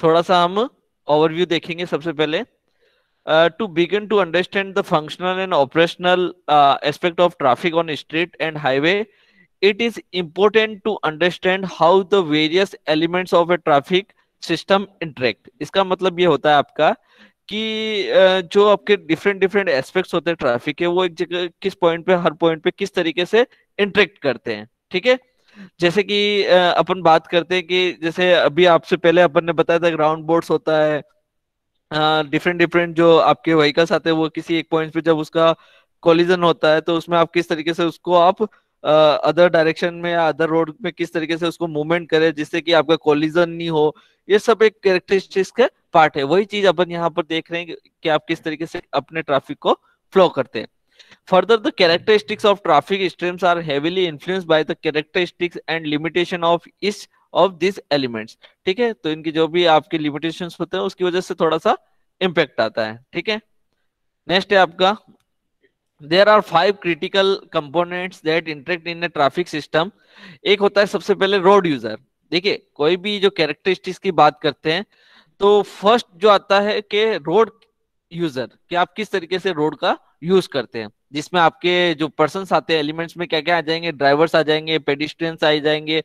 थोड़ा सा हम ओवरव्यू देखेंगे सबसे पहले। To begin to understand the functional and operational aspect of traffic on street and highway, it is important to understand how the various elements of a traffic system interact। इसका मतलब ये होता है आपका कि जो आपके डिफरेंट डिफरेंट एस्पेक्ट्स होते हैं ट्रैफिक के, वो एक जगह किस पॉइंट पे, हर पॉइंट पे किस तरीके से इंटरेक्ट करते हैं। ठीक है। जैसे कि अपन बात करते हैं कि जैसे अभी आपसे पहले अपन ने बताया था ग्राउंड बोर्ड्स होता है, डिफरेंट डिफरेंट जो आपके व्हीकल्स आते हैं वो किसी एक पॉइंट पे जब उसका कोलिजन होता है तो उसमें आप किस तरीके से उसको आप अदर डायरेक्शन में या अदर रोड में किस तरीके से उसको मूवमेंट करें जिससे कि आपका कोलिजन नहीं हो। ये सब एक कैरेक्टरिस्टिक्स का पार्ट है। वही चीज अपन यहाँ पर देख रहे हैं कि आप किस तरीके से अपने ट्रैफिक को फ्लो करते हैं। Further, the characteristics of traffic streams are heavily influenced by the characteristics and limitation of each of these elements। ठीक है, तो इनकी जो भी आपके limitations होते हैं उसकी वजह से थोड़ा सा इम्पैक्ट आता है। ठीक है। नेक्स्ट है आपका, there are 5 critical components that interact in a traffic system। एक होता है सबसे पहले रोड यूजर। देखिए कोई भी जो कैरेक्टरिस्टिक्स की बात करते हैं तो फर्स्ट जो आता है कि रोड यूजर, कि आप किस तरीके से रोड का यूज करते हैं, जिसमें आपके जो पर्सन्स आते हैं एलिमेंट्स में क्या क्या आ जाएंगे, ड्राइवर्स आ जाएंगे, पेडिस्ट्रियंस आ जाएंगे,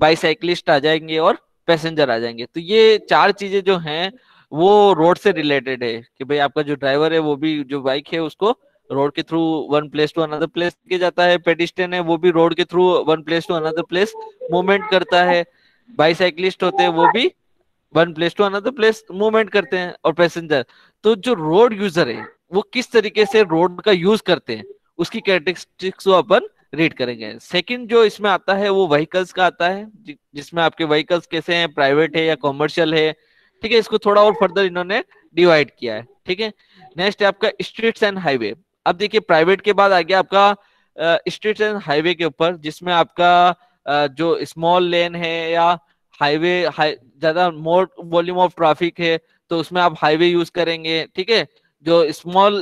बाईसाइकिलिस्ट आ जाएंगे और पैसेंजर आ जाएंगे। तो ये चार चीजें जो हैं वो रोड से रिलेटेड है कि भाई आपका जो ड्राइवर है वो भी जो बाइक है उसको रोड के through one place to another place के जाता है, पेडिस्ट्रियन है वो भी रोड के through one place to another place movement करता है, बाईसाइकिलिस्ट होते हैं वो भी one place to another place movement करते हैं, और पैसेंजर। तो जो रोड यूजर है वो किस तरीके से रोड का यूज करते हैं उसकी कैरेक्टरिस्टिक्स को अपन रीड करेंगे। सेकंड जो इसमें आता है वो व्हीकल्स का आता है, जिसमें आपके व्हीकल्स कैसे हैं, प्राइवेट है या कॉमर्शियल है। ठीक है, इसको थोड़ा और फर्दर इन्होंने डिवाइड किया है। ठीक है। नेक्स्ट है आपका स्ट्रीट्स एंड हाईवे। अब देखिए प्राइवेट के बाद आ गया आपका स्ट्रीट्स एंड हाईवे के ऊपर, जिसमें आपका जो स्मॉल लेन है या हाईवे ज्यादा मोर वॉल्यूम ऑफ ट्रैफिक है तो उसमें आप हाईवे यूज करेंगे। ठीक है। जो स्मॉल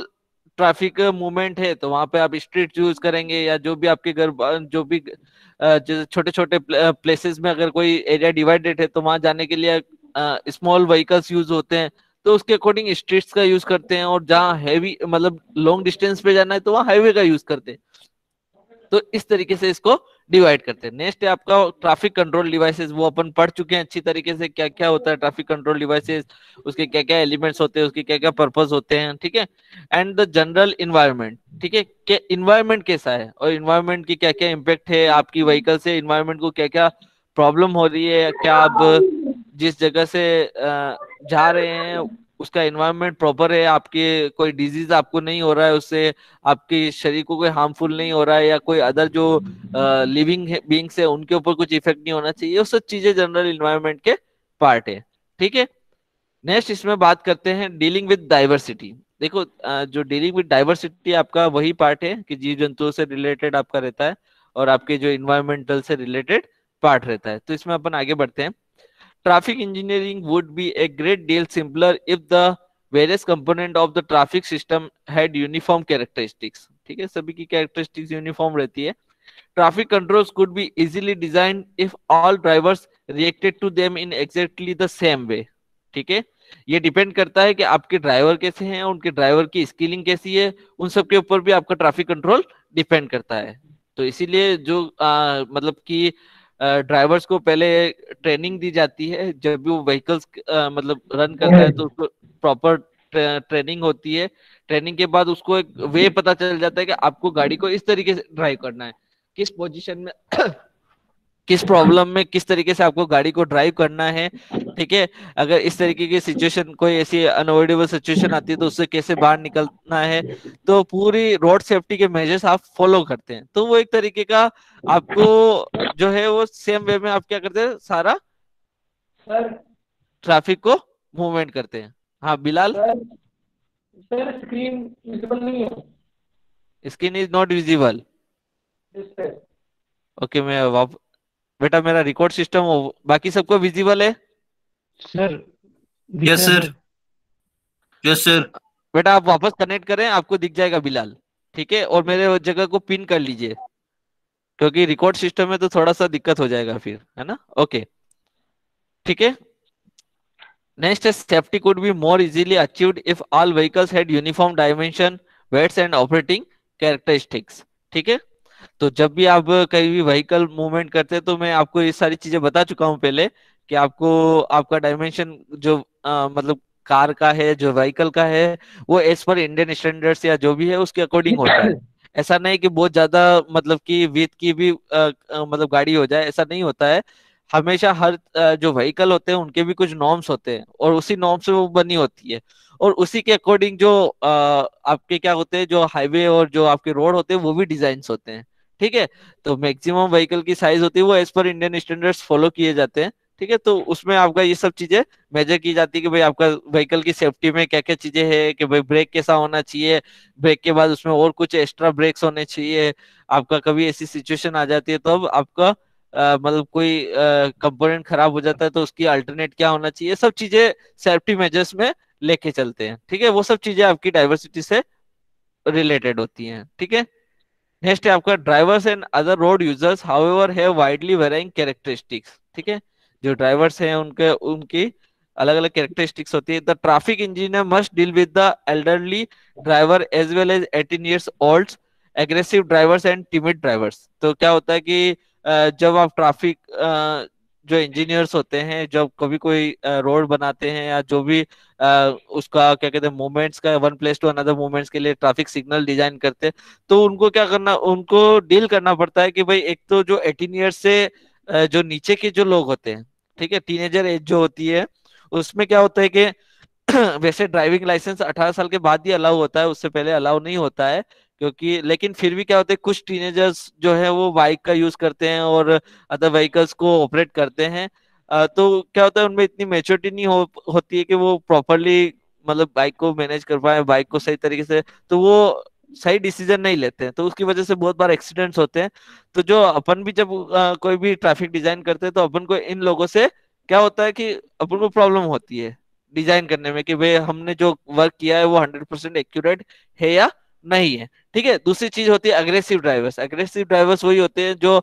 ट्रैफिक मूवमेंट है तो वहां पे आप स्ट्रीट यूज करेंगे, या जो भी आपके घर जो भी छोटे छोटे प्लेसेस में अगर कोई एरिया डिवाइडेड है तो वहां जाने के लिए स्मॉल व्हीकल्स यूज होते हैं तो उसके अकॉर्डिंग स्ट्रीट्स का यूज करते हैं, और जहाँ हैवी मतलब लॉन्ग डिस्टेंस पे जाना है तो वहाँ हाईवे का यूज करते हैं। तो इस तरीके से इसको डिवाइड करते हैं। नेक्स्ट है आपका ट्रैफिक कंट्रोल डिवाइसेस। वो अपन पढ़ चुके हैं अच्छी तरीके से क्या क्या होता है ट्रैफिक कंट्रोल डिवाइसेस, उसके क्या क्या एलिमेंट्स होते हैं, उसके क्या क्या पर्पस होते हैं। ठीक है। And the general environment. ठीक है, कि इन्वायरमेंट कैसा है और इन्वायरमेंट की क्या क्या इम्पेक्ट है आपकी व्हीकल से, इन्वायरमेंट को क्या क्या प्रॉब्लम हो रही है, क्या आप जिस जगह से जा रहे हैं उसका एनवायरनमेंट प्रॉपर है, आपके कोई डिजीज आपको नहीं हो रहा है उससे, आपके शरीर को कोई हार्मफुल नहीं हो रहा है, या कोई अदर जो लिविंग बींग्स है उनके ऊपर कुछ इफेक्ट नहीं होना चाहिए, वो सब चीजें जनरल इन्वायरमेंट के पार्ट है। ठीक है। नेक्स्ट इसमें बात करते हैं डीलिंग विद डाइवर्सिटी। देखो जो डीलिंग विद डाइवर्सिटी आपका वही पार्ट है कि जीव जंतुओं से रिलेटेड आपका रहता है और आपके जो इन्वायरमेंटल से रिलेटेड पार्ट रहता है। तो इसमें अपन आगे बढ़ते हैं। Traffic engineering would be a great deal simpler if the various component of the traffic system had uniform characteristics। ठीक है, सभी की characteristics uniform रहती है। Traffic controls could be easily designed if all drivers reacted to them in exactly the same way। ठीक है, ये depend करता है कि आपके ड्राइवर कैसे हैं, उनके ड्राइवर की स्किलिंग कैसी है, उन सब के ऊपर भी आपका ट्रैफिक कंट्रोल डिपेंड करता है। तो इसीलिए जो मतलब कि ड्राइवर्स को पहले ट्रेनिंग दी जाती है जब भी वो व्हीकल्स मतलब रन करता है तो उसको प्रॉपर ट्रेनिंग होती है। ट्रेनिंग के बाद उसको एक वे पता चल जाता है कि आपको गाड़ी को इस तरीके से ड्राइव करना है, किस पोजीशन में किस प्रॉब्लम में किस तरीके से आपको गाड़ी को ड्राइव करना है। ठीक है, अगर इस तरीके की सिचुएशन कोई ऐसी अनअवॉइडेबल सिचुएशन आती है तो उससे कैसे बाहर निकलना है। तो पूरी रोड सेफ्टी के मेजर्स आप फॉलो करते हैं, तो वो एक तरीके का आपको जो है वो सेम वे में आप क्या करते हैं, सारा सर ट्रैफिक को मूवमेंट करते हैं। हाँ Bilal. Sir sir screen visible नहीं है स्क्रीन इज नॉट विजिबल। इस पे। ओके, मैं बेटा मेरा रिकॉर्ड सिस्टम बाकी सबको विजिबल है। सर दिख यस रहा है सर। सर। Yes sir. बेटा आप वापस कनेक्ट करें, आपको दिख जाएगा बिलाल। ठीक है, और मेरे जगह को पिन कर लीजिए क्योंकि रिकॉर्ड सिस्टम में तो थोड़ा सा दिक्कत हो जाएगा फिर, है ना। ओके ठीक है। नेक्स्ट है safety could be more easily achieved if all vehicles had uniform dimension, weights and operating characteristics. ठीक है, तो जब भी आप कहीं भी व्हीकल मूवमेंट करते हैं, तो मैं आपको ये सारी चीजें बता चुका हूँ पहले कि आपको आपका डायमेंशन जो मतलब कार का है, जो व्हीकल का है, वो एज पर इंडियन स्टैंडर्ड्स या जो भी है उसके अकॉर्डिंग होता है। ऐसा नहीं कि बहुत ज्यादा मतलब कि विथ की भी मतलब गाड़ी हो जाए, ऐसा नहीं होता है। हमेशा हर जो व्हीकल होते हैं उनके भी कुछ नॉर्म्स होते हैं, और उसी नॉर्म से वो बनी होती है, और उसी के अकॉर्डिंग जो आपके क्या होते हैं, जो हाईवे और जो आपके रोड होते हैं वो भी डिजाइन होते हैं। ठीक है, तो मैक्सिमम व्हीकल की साइज होती है वो as per Indian standards follow किए जाते हैं। ठीक है, तो उसमें आपका ये सब चीजें मेजर की जाती है कि भाई आपका व्हीकल की सेफ्टी में क्या क्या चीजें हैं, कि भाई ब्रेक कैसा होना चाहिए, ब्रेक के बाद उसमें और कुछ एक्स्ट्रा ब्रेक्स होने चाहिए। आपका कभी ऐसी सिचुएशन आ जाती है तो अब आपका मतलब कोई कंपोनेंट खराब हो जाता है तो उसकी अल्टरनेट क्या होना चाहिए, सब चीजें सेफ्टी मेजर्स में लेके चलते हैं। ठीक है, वो सब चीजें आपकी डाइवर्सिटी से रिलेटेड होती हैं। ठीक है, नेक्स्ट है आपका drivers and other road users however have widely varying characteristics. ठीक है, जो ड्राइवर्स हैं उनके उनकी अलग अलग कैरेक्टरिस्टिक्स होती है। The traffic engineer must deal with the elderly driver as well as 18 years old aggressive drivers and timid drivers. तो क्या होता है कि जब आप ट्रैफिक जो इंजीनियर्स होते हैं, जब कभी कोई रोड बनाते हैं या जो भी उसका क्या कहते हैं मूवमेंट्स का, one place to another movements के लिए ट्रैफिक सिग्नल डिजाइन करते हैं, तो उनको क्या करना, उनको डील करना पड़ता है कि भाई एक तो जो 18 ईयर्स से जो नीचे के जो लोग होते हैं, ठीक है, टीनेजर एज जो होती है, उसमें क्या होता है कि वैसे ड्राइविंग लाइसेंस 18 साल के बाद ही अलाउ होता है, उससे पहले अलाउ नहीं होता है। क्योंकि लेकिन फिर भी क्या होता है, कुछ टीनेजर्स जो है वो बाइक का यूज करते हैं और अदर व्हीकल्स को ऑपरेट करते हैं। तो क्या होता है, उनमें इतनी मेच्योरिटी नहीं होती है कि वो प्रॉपरली मतलब बाइक को मैनेज कर पाए, बाइक को सही तरीके से, तो वो सही डिसीजन नहीं लेते हैं, तो उसकी वजह से बहुत बार एक्सीडेंट्स होते हैं। तो जो अपन भी जब कोई भी ट्रैफिक डिजाइन करते हैं, तो अपन को इन लोगों से क्या होता है कि अपन को प्रॉब्लम होती है डिजाइन करने में कि भाई हमने जो वर्क किया है वो 100% एक्यूरेट है या नहीं है। ठीक है, दूसरी चीज होती है अग्रेसिव ड्राइवर्स। अग्रेसिव ड्राइवर्स वही होते हैं जो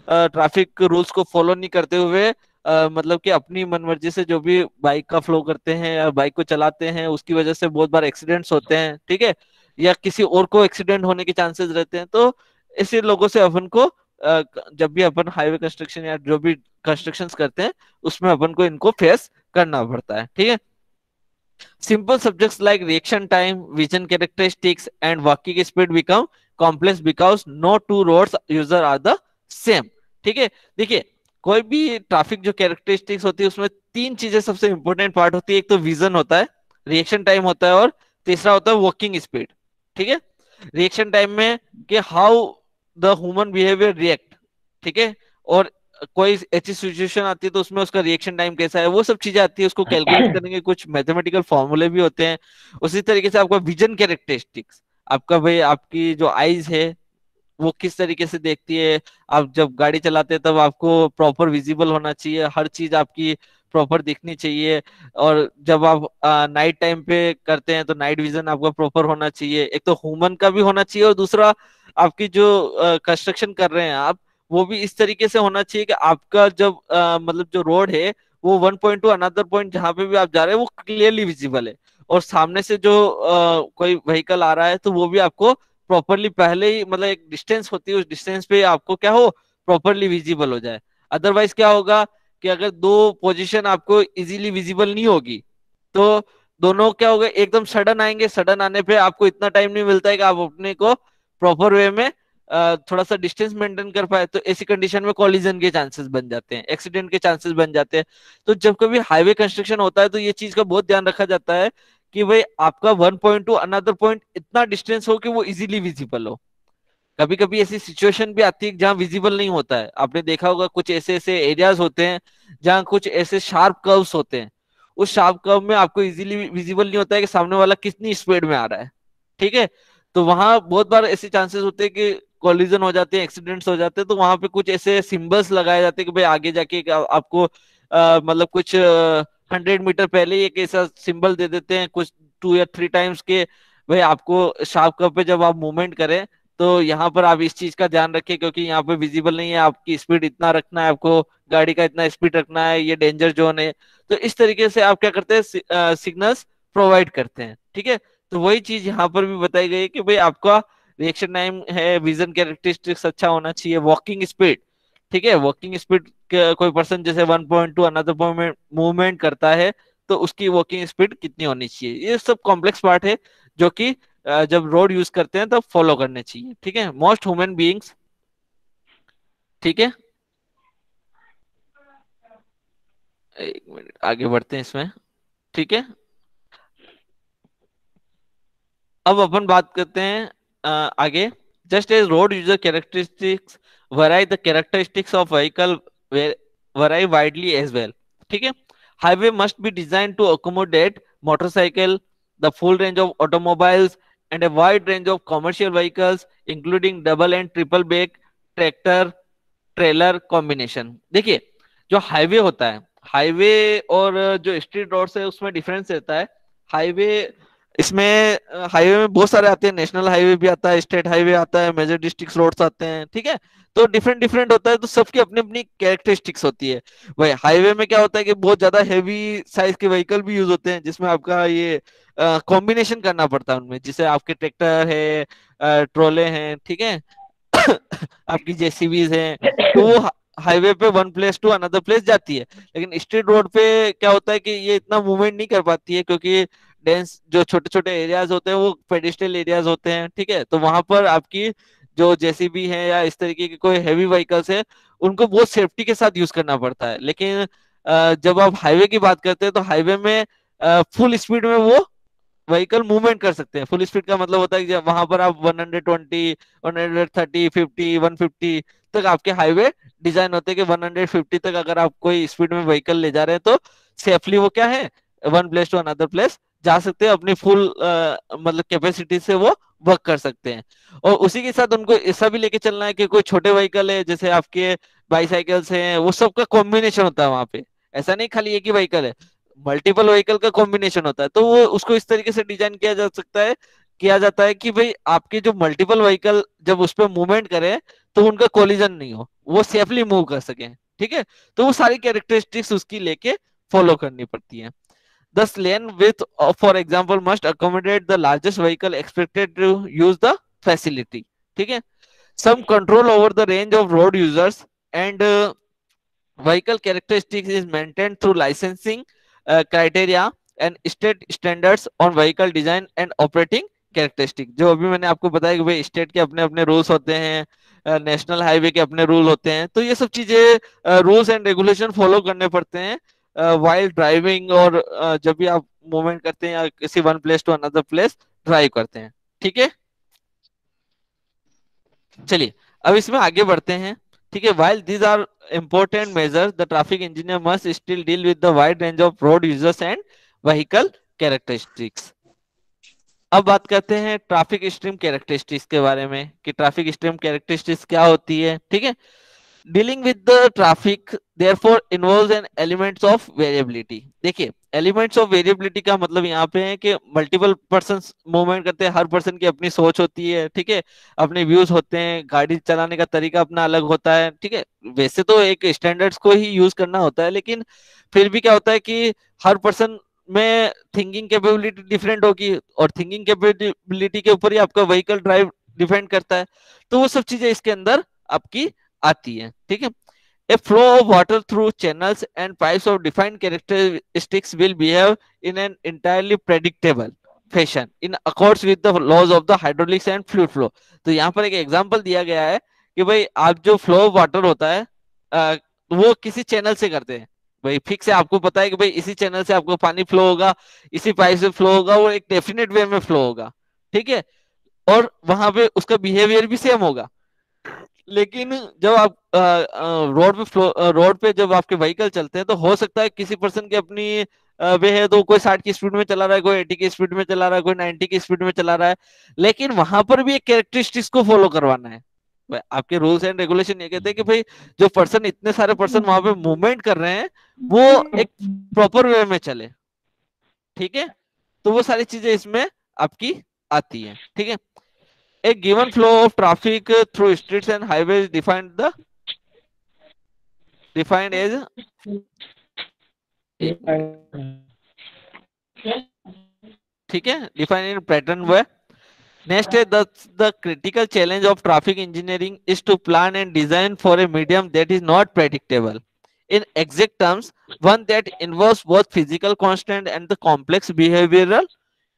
ट्रैफिक रूल्स को फॉलो नहीं करते हुए मतलब कि अपनी मनमर्जी से जो भी बाइक का फ्लो करते हैं या बाइक को चलाते हैं, उसकी वजह से बहुत बार एक्सीडेंट्स होते हैं। ठीक है, या किसी और को एक्सीडेंट होने के चांसेस रहते हैं। तो ऐसे लोगों से अपन को जब भी अपन हाईवे कंस्ट्रक्शन या जो भी कंस्ट्रक्शंस करते हैं, उसमें अपन को इनको फेस करना पड़ता है। ठीक है, simple subjects like reaction time, vision characteristics, and walking speed become complex because no two roads user are the same। ठीक है, देखिए कोई भी ट्रैफिक जो कैरेक्टरिस्टिक्स होती है उसमें तीन चीजें सबसे इंपॉर्टेंट पार्ट होती है। एक तो विजन होता है, रिएक्शन टाइम होता है, और तीसरा होता है वॉकिंग स्पीड। ठीक है, रिएक्शन टाइम में कि how the human behaviour react, ठीक है, और कोई ऐसी सिचुएशन आती है तो उसमें उसका रिएक्शन टाइम कैसा है, वो सब चीजें आती है, उसको कैलकुलेट करने के कुछ मैथमेटिकल फॉर्मूले भी होते हैं। उसी तरीके से आपका विजन कैरेक्टरिस्टिक्स, आपका भाई आपकी जो आईज है वो किस तरीके से देखती है। आप जब गाड़ी चलाते हैं तब आपको प्रॉपर विजिबल होना चाहिए, हर चीज आपकी प्रॉपर दिखनी चाहिए। और जब आप नाइट टाइम पे करते हैं तो नाइट विजन आपका प्रॉपर होना चाहिए। एक तो ह्यूमन का भी होना चाहिए, और दूसरा आपकी जो कंस्ट्रक्शन कर रहे हैं आप, वो भी इस तरीके से होना चाहिए कि आपका जब मतलब जो रोड है वो one point two another point जहां पे भी आप जा रहे हैं वो क्लियरली विजिबल है, और सामने से जो कोई व्हीकल आ रहा है तो वो भी आपको प्रॉपरली पहले ही मतलब एक डिस्टेंस होती है, उस डिस्टेंस पे आपको क्या हो प्रॉपरली विजिबल हो जाए। अदरवाइज क्या होगा कि अगर दो पोजीशन आपको इजीली विजिबल नहीं होगी, तो दोनों क्या होगा एकदम सडन आएंगे, सडन आने पे आपको इतना टाइम नहीं मिलता है कि आप अपने को प्रॉपर वे में थोड़ा सा डिस्टेंस मेंटेन कर पाए। तो ऐसी कंडीशन में कॉलिजन के चांसेस बन जाते हैं, एक्सीडेंट के चांसेस बन जाते हैं। तो जब कभी हाईवे कंस्ट्रक्शन होता है तो ये चीज का बहुत ध्यान रखा जाता है कि भाई आपका one point two another point इतना डिस्टेंस हो कि वो इजीली विजिबल हो। कभी कभी ऐसी सिचुएशन भी आती है जहां विजिबल नहीं होता है। आपने देखा होगा कुछ ऐसे ऐसे एरियाज होते हैं जहां कुछ ऐसे शार्प कर्व्स होते हैं, उस शार्प कर्व में आपको इजीली विजिबल नहीं होता है कि सामने वाला कितनी स्पीड में आ रहा है। ठीक है, तो वहां बहुत बार ऐसे चांसेस होते हैं कि कॉलिजन हो जाते हैं, एक्सीडेंट्स हो जाते हैं। तो वहां पे कुछ ऐसे सिंबल्स लगाए जाते हैं कि भाई आगे जाके आपको मतलब कुछ 100 मीटर पहले ही एक ऐसा सिंबल दे देते हैं कुछ 2 या 3 टाइम्स के भाई आपको शार्प कर्व पे जब आप मूवमेंट करें तो यहाँ पर आप इस चीज का ध्यान रखें, क्योंकि यहाँ पे विजिबल नहीं है, आपकी स्पीड इतना रखना है, आपको गाड़ी का इतना स्पीड रखना है, ये डेंजर जोन है। तो इस तरीके से आप क्या करते हैं, सिग्नल्स प्रोवाइड करते हैं। ठीक है, तो वही चीज यहाँ पर भी बताई गई है कि भाई आपका रिएक्शन टाइम है, विजन कैरेक्टरिस्टिक्स अच्छा होना चाहिए, वॉकिंग स्पीड। ठीक है, वॉकिंग स्पीड, कोई पर्सन जैसे 1 point two another point movement करता है, तो उसकी वॉकिंग स्पीड कितनी होनी चाहिए, ये सब कॉम्प्लेक्स पार्ट है जो कि जब रोड यूज करते हैं तब फॉलो करने चाहिए। ठीक है, मोस्ट ह्यूमन बीइंग्स। ठीक है, एक मिनट आगे बढ़ते हैं इसमें। ठीक है, अब अपन बात करते हैं आगे। Just as road user characteristics vary, the characteristics of vehicle vary widely as well. ठीक है, highway must be design to accommodate motorcycle, the full range of automobiles and a wide range of commercial vehicles including double and triple brake, tractor, trailer combination. देखिए, जो highway होता है, highway और जो street roads है उसमें difference रहता है। हाईवे, इसमें हाईवे में बहुत सारे आते हैं, नेशनल हाईवे भी आता है, स्टेट हाईवे आता है, मेजर डिस्ट्रिक्ट रोड्स आते हैं। ठीक है, तो डिफरेंट डिफरेंट होता है, तो सबकी अपनी अपनी कैरेक्टरिस्टिक्स होती है। भाई हाईवे में क्या होता है कि बहुत ज्यादा हैवी साइज के व्हीकल भी यूज होते हैं, जिसमें आपका ये कॉम्बिनेशन करना पड़ता है उनमें, जिसे आपके ट्रैक्टर है, ट्रोले हैं, ठीक है, आपकी जेसीबीज हैं, तो वो हाईवे पे one place to another place जाती है। लेकिन स्ट्रीट रोड पे क्या होता है कि ये इतना मूवमेंट नहीं कर पाती है, क्योंकि डेंस जो छोटे छोटे एरियाज होते हैं वो पेडिस्ट्रियल एरियाज होते हैं। ठीक है, तो वहां पर आपकी जो जेसीबी है या इस तरीके के कोई हैवी व्हीकल्स है, उनको बहुत सेफ्टी के साथ यूज करना पड़ता है। लेकिन जब आप हाईवे की बात करते हैं तो हाईवे में फुल स्पीड में वो व्हीकल मूवमेंट कर सकते हैं। फुल स्पीड का मतलब होता है कि वहां पर आप 120, 130, 50, 150 तक आपके हाईवे डिजाइन होते हैं कि 150 तक अगर आप कोई स्पीड में व्हीकल ले जा रहे हैं तो सेफली वो क्या है, one place to another place जा सकते हैं, अपनी फुल मतलब कैपेसिटी से वो वर्क कर सकते हैं। और उसी के साथ उनको ऐसा भी लेके चलना है कि कोई छोटे व्हीकल है, जैसे आपके बाईसाइकिल्स हैं, वो सबका कॉम्बिनेशन होता है वहां पे। ऐसा नहीं खाली एक ही व्हीकल है, मल्टीपल व्हीकल का कॉम्बिनेशन होता है, तो वो उसको इस तरीके से डिजाइन किया जा सकता है, किया जाता है कि भाई आपके जो मल्टीपल व्हीकल जब उस पर मूवमेंट करें तो उनका कोलिजन नहीं हो, वो सेफली मूव कर सके। ठीक है, तो वो सारी कैरेक्टरिस्टिक्स उसकी लेके फॉलो करनी पड़ती है। Thus, lane width, for example, must accommodate the largest vehicle expected to use the facility. ठीक है, some control over the range of road users and vehicle characteristics is maintained through licensing criteria and state standards on vehicle design and operating characteristic. जो अभी मैंने आपको बताया कि भाई state के अपने अपने रूल्स होते हैं, नेशनल हाईवे के अपने रूल होते हैं, तो ये सब चीजें रूल्स एंड रेगुलेशन फॉलो करने पड़ते हैं वाइल ड्राइविंग, और जब भी आप मूवमेंट करते हैं या किसी one place to another place drive करते हैं। ठीक है, चलिए अब इसमें आगे बढ़ते हैं। ठीक है, while these are important measures, the traffic engineer must still deal with the wide range of road users and vehicle characteristics. अब बात करते हैं ट्रैफिक स्ट्रीम कैरेक्टरिस्टिक्स के बारे में कि ट्रैफिक स्ट्रीम कैरेक्टरिस्टिक्स क्या होती है। ठीक है, dealing with the traffic therefore involves N elements of variability. देखिए, एलिमेंट्स ऑफ वेरिएबिलिटी का मतलब यहाँ पे है कि मल्टीपल पर्सन मूवमेंट करते हैं, हर पर्सन की अपनी सोच होती है। ठीक है, अपने व्यूज होते हैं, गाड़ी चलाने का तरीका अपना अलग होता है। ठीक है, वैसे तो एक स्टैंडर्ड्स को ही यूज करना होता है, लेकिन फिर भी क्या होता है कि हर पर्सन में थिंकिंग कैपेबिलिटी डिफरेंट होगी, और थिंकिंग कैपेबिलिटी के ऊपर ही आपका व्हीकल ड्राइव डिपेंड करता है। तो वो सब चीजें इसके अंदर आपकी आती है। ठीक है, a flow of water through channels and pipes of defined characteristics will behave in an entirely predictable fashion in accords with the laws of the hydraulics and fluid flow। तो यहाँ पर एक एग्जांपल दिया गया है कि भाई आप जो फ्लो ऑफ वाटर होता है वो किसी चैनल से करते हैं। भाई फिक्स है, आपको पता है कि भाई इसी चैनल से आपको पानी फ्लो होगा, इसी पाइप से फ्लो होगा, वो एक डेफिनेट वे में फ्लो होगा। ठीक है, और वहां पे उसका बिहेवियर भी सेम होगा। लेकिन जब आप रोड पे जब आपके व्हीकल चलते हैं तो हो सकता है किसी पर्सन की अपनी वे है, तो कोई 60 की स्पीड में चला रहा है, कोई 80 की स्पीड में चला रहा है, कोई 90 की स्पीड में चला रहा है, लेकिन वहां पर भी एक कैरेक्टरिस्टिक्स को फॉलो करवाना है। आपके रूल्स एंड रेगुलेशन ये कहते हैं कि भाई जो पर्सन, इतने सारे पर्सन वहां पे मूवमेंट कर रहे हैं, वो एक प्रॉपर वे में चले। ठीक है, तो वो सारी चीजें इसमें आपकी आती है। ठीक है, A given flow of traffic through streets and highways defined as ठीक है, defined in pattern way. Next is the critical challenge of traffic engineering is to plan and design for a medium that is not predictable. In exact terms, one that involves both physical constant and the complex behavioral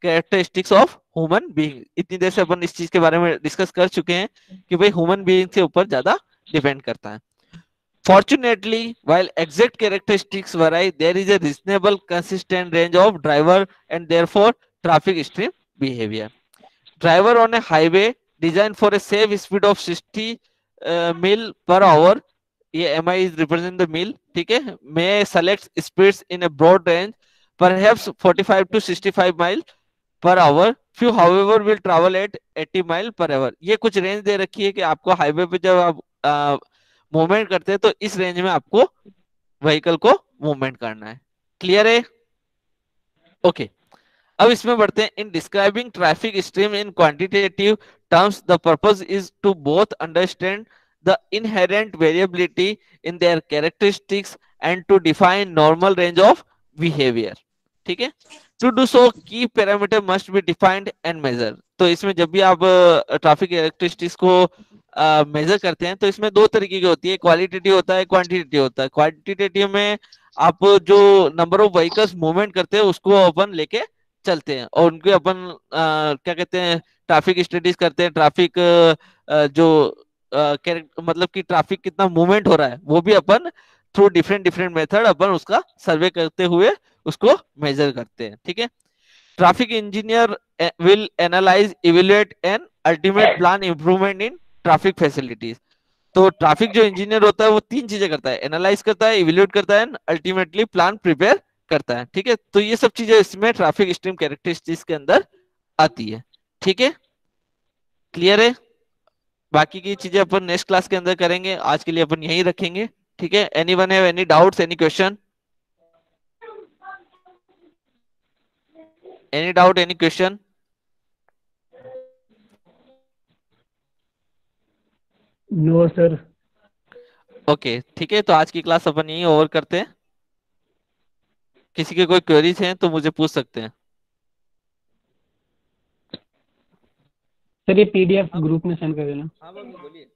characteristics of human being. इतनी देर से अपन इस चीज के बारे में discuss कर चुके हैं कि भाई ह्यूमन बीइंग के ऊपर ज्यादा डिपेंड करता है. Fortunately, while exact characteristics vary, there is a reasonable consistent range of driver and therefore traffic stream behavior. Driver on a highway designed for a safe speed of 60 mil per hour, ये mi is represent the mil, ठीक है, may select speeds in a broad range, perhaps 45 to 65 mile per hour. Few however will travel at 80 mile per hour. ये कुछ range दे रखी है कि आपको highway पे जब आप मूवमेंट करते हैं तो इस रेंज में आपको व्हीकल को मूवमेंट करना है. क्लियर है? ओके. अब इसमें बढ़ते हैं. In describing traffic stream in quantitative terms the purpose is to both understand the inherent variability in their characteristics and to define normal range of behaviour. ठीक है. To do so key parameter must be defined and measure. तो इसमें जब भी आप traffic characteristics को major करते हैं तो इसमें दो तरीके की होती है. क्वालिटेटिव होता है, क्वांटिटेटिव होता है. क्वांटिटेटिव में आप जो नंबर ऑफ व्हीकल्स मूवमेंट करते हैं उसको अपन लेके चलते हैं और उनके अपन क्या कहते हैं ट्रैफिक स्टडीज करते हैं. ट्रैफिक जो मतलब कि ट्रैफिक कितना मूवमेंट हो रहा है वो भी अपन थ्रू डिफरेंट डिफरेंट मेथड अपन उसका सर्वे करते हुए उसको मेजर करते हैं. ठीक है. Traffic engineer will analyse, evaluate and ultimate plan improvement in traffic facilities. तो ट्रैफिक जो इंजीनियर होता है वो तीन चीजें करता है. एनालाइज करता है, इवेल्युएट करता है, अल्टीमेटली प्लान प्रिपेयर करता है. ठीक है. तो ये सब चीजें इसमें ट्रैफिक स्ट्रीम कैरेक्टरिस्टिक्स के अंदर आती है. ठीक है. क्लियर है? बाकी की चीजें अपन नेक्स्ट क्लास के अंदर करेंगे. आज के लिए अपन यहीं रखेंगे. ठीक है. Anyone have any doubts, any question? Any doubt, any question? No sir. Okay. ठीक है. तो आज की क्लास अपन यहीं ओवर करते हैं. किसी के कोई क्वेरीज हैं तो मुझे पूछ सकते हैं. सर ये पीडीएफ ग्रुप में सेंड कर देना. हाँ बोलिए.